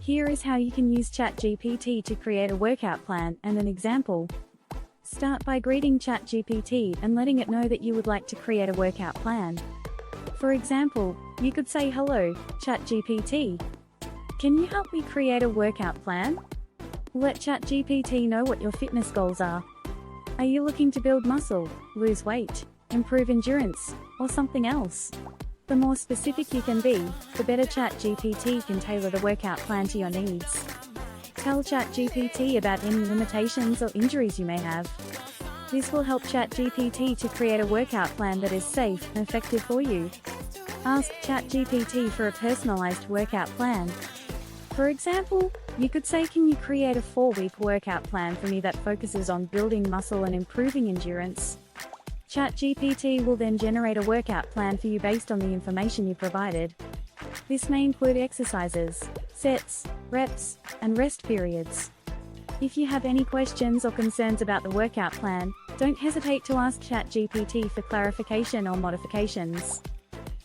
Here is how you can use ChatGPT to create a workout plan and an example. Start by greeting ChatGPT and letting it know that you would like to create a workout plan. For example, you could say, "Hello, ChatGPT. Can you help me create a workout plan?" Let ChatGPT know what your fitness goals are. Are you looking to build muscle, lose weight, improve endurance, or something else? The more specific you can be, the better ChatGPT can tailor the workout plan to your needs. Tell ChatGPT about any limitations or injuries you may have. This will help ChatGPT to create a workout plan that is safe and effective for you. Ask ChatGPT for a personalized workout plan. For example, you could say, "Can you create a 4-week workout plan for me that focuses on building muscle and improving endurance?" ChatGPT will then generate a workout plan for you based on the information you provided. This may include exercises, sets, reps, and rest periods. If you have any questions or concerns about the workout plan, don't hesitate to ask ChatGPT for clarification or modifications.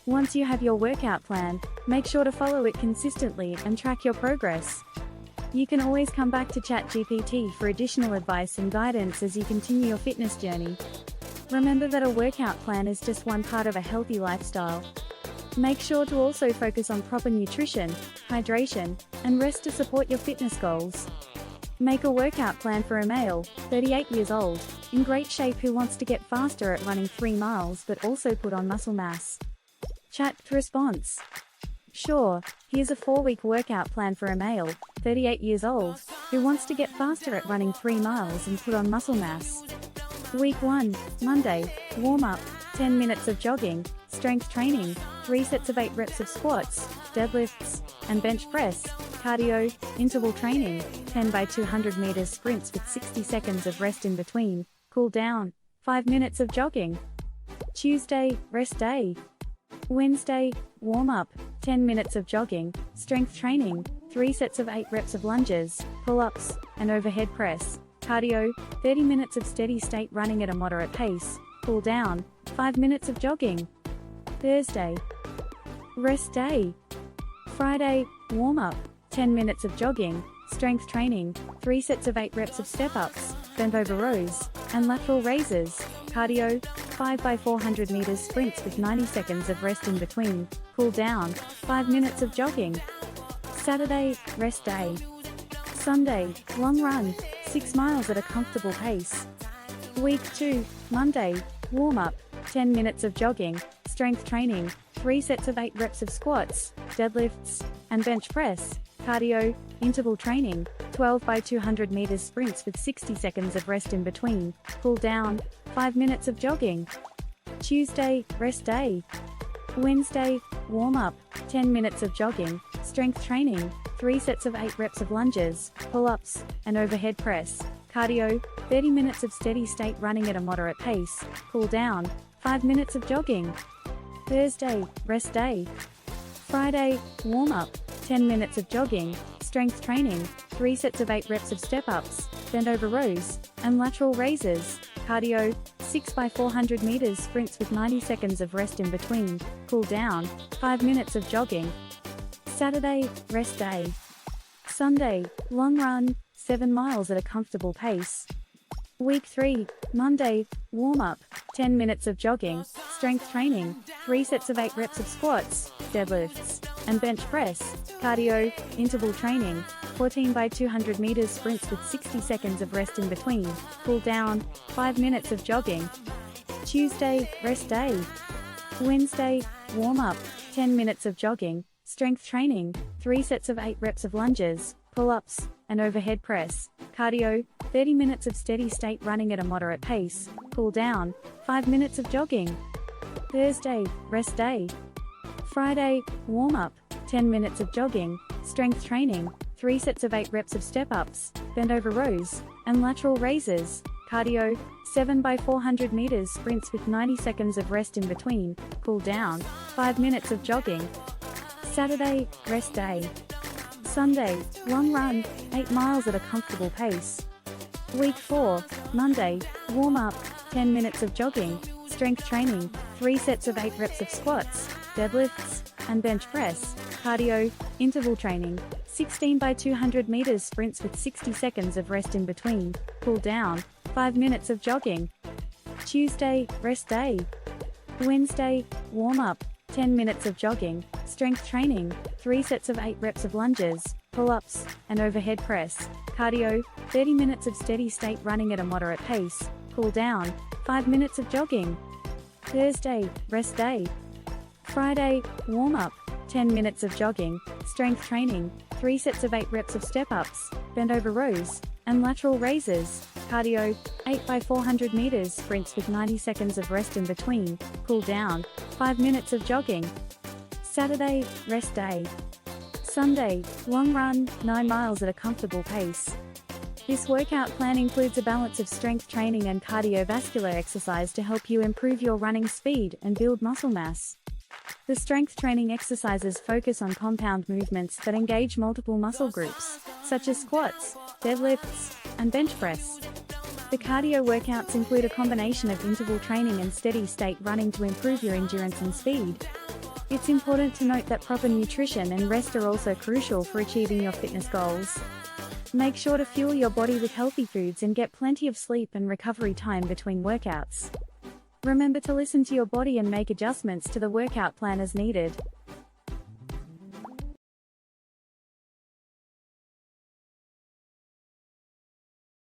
Once you have your workout plan, make sure to follow it consistently and track your progress. You can always come back to ChatGPT for additional advice and guidance as you continue your fitness journey. Remember that a workout plan is just one part of a healthy lifestyle. Make sure to also focus on proper nutrition, hydration, and rest to support your fitness goals. Make a workout plan for a male, 38 years old, in great shape who wants to get faster at running 3 miles but also put on muscle mass. Chat response. Sure, here's a 4-week workout plan for a male, 38 years old, who wants to get faster at running 3 miles and put on muscle mass. Week 1, Monday, warm-up, 10 minutes of jogging, strength training, 3 sets of 8 reps of squats, deadlifts, and bench press, cardio, interval training, 10 by 200 meters sprints with 60 seconds of rest in between, cool down, 5 minutes of jogging. Tuesday, rest day. Wednesday, warm-up, 10 minutes of jogging, strength training, 3 sets of 8 reps of lunges, pull-ups, and overhead press, cardio, 30 minutes of steady state running at a moderate pace, cool down, 5 minutes of jogging. Thursday, rest day. Friday, warm-up, 10 minutes of jogging, strength training, 3 sets of 8 reps of step-ups, bent over rows, and lateral raises, cardio, 5 by 400 meters sprints with 90 seconds of rest in between, cool down, 5 minutes of jogging. Saturday, rest day. Sunday, long run, 6 miles at a comfortable pace. Week 2, Monday, warm-up, 10 minutes of jogging, strength training, 3 sets of 8 reps of squats, deadlifts, and bench press, cardio, interval training, 12 by 200 meters sprints with 60 seconds of rest in between, cool down, 5 minutes of jogging. Tuesday, rest day. Wednesday, warm-up, 10 minutes of jogging, strength training, 3 sets of 8 reps of lunges, pull-ups, and overhead press, cardio, 30 minutes of steady state running at a moderate pace, cool down, 5 minutes of jogging. Thursday, rest day. Friday, warm-up, 10 minutes of jogging, strength training, 3 sets of 8 reps of step-ups, bent over rows, and lateral raises, cardio, 6 by 400 meters sprints with 90 seconds of rest in between, cool down, 5 minutes of jogging. Saturday, rest day. Sunday, long run, 7 miles at a comfortable pace. Week 3, Monday, warm-up, 10 minutes of jogging, strength training, 3 sets of 8 reps of squats, deadlifts, and bench press, cardio, interval training, 14 by 200 meters sprints with 60 seconds of rest in between, cool down, 5 minutes of jogging. Tuesday, rest day. Wednesday, warm-up, 10 minutes of jogging, strength training, 3 sets of 8 reps of lunges, pull-ups, and overhead press, cardio, 30 minutes of steady state running at a moderate pace, cool down, 5 minutes of jogging. Thursday, rest day. Friday, warm-up, 10 minutes of jogging, strength training, 3 sets of 8 reps of step-ups, bent over rows, and lateral raises, cardio, 7 by 400 meters sprints with 90 seconds of rest in between, cool down, 5 minutes of jogging. Saturday, rest day. Sunday, long run, 8 miles at a comfortable pace. Week 4, Monday, warm-up, 10 minutes of jogging, strength training, 3 sets of 8 reps of squats, deadlifts, and bench press, cardio, interval training, 16 by 200 meters sprints with 60 seconds of rest in between, cool down, 5 minutes of jogging. Tuesday, rest day. Wednesday, warm up, 10 minutes of jogging, strength training, 3 sets of 8 reps of lunges, pull-ups, and overhead press. Cardio, 30 minutes of steady state running at a moderate pace, cool down, 5 minutes of jogging. Thursday, rest day. Friday, warm up, 10 minutes of jogging, strength training, 3 sets of 8 reps of step-ups, bend over rows, and lateral raises. Cardio, 8 by 400 meters sprints with 90 seconds of rest in between, cool down, 5 minutes of jogging. Saturday, rest day. Sunday, long run, 9 miles at a comfortable pace. This workout plan includes a balance of strength training and cardiovascular exercise to help you improve your running speed and build muscle mass. The strength training exercises focus on compound movements that engage multiple muscle groups, such as squats, deadlifts, and bench press. The cardio workouts include a combination of interval training and steady-state running to improve your endurance and speed. It's important to note that proper nutrition and rest are also crucial for achieving your fitness goals. Make sure to fuel your body with healthy foods and get plenty of sleep and recovery time between workouts. Remember to listen to your body and make adjustments to the workout plan as needed.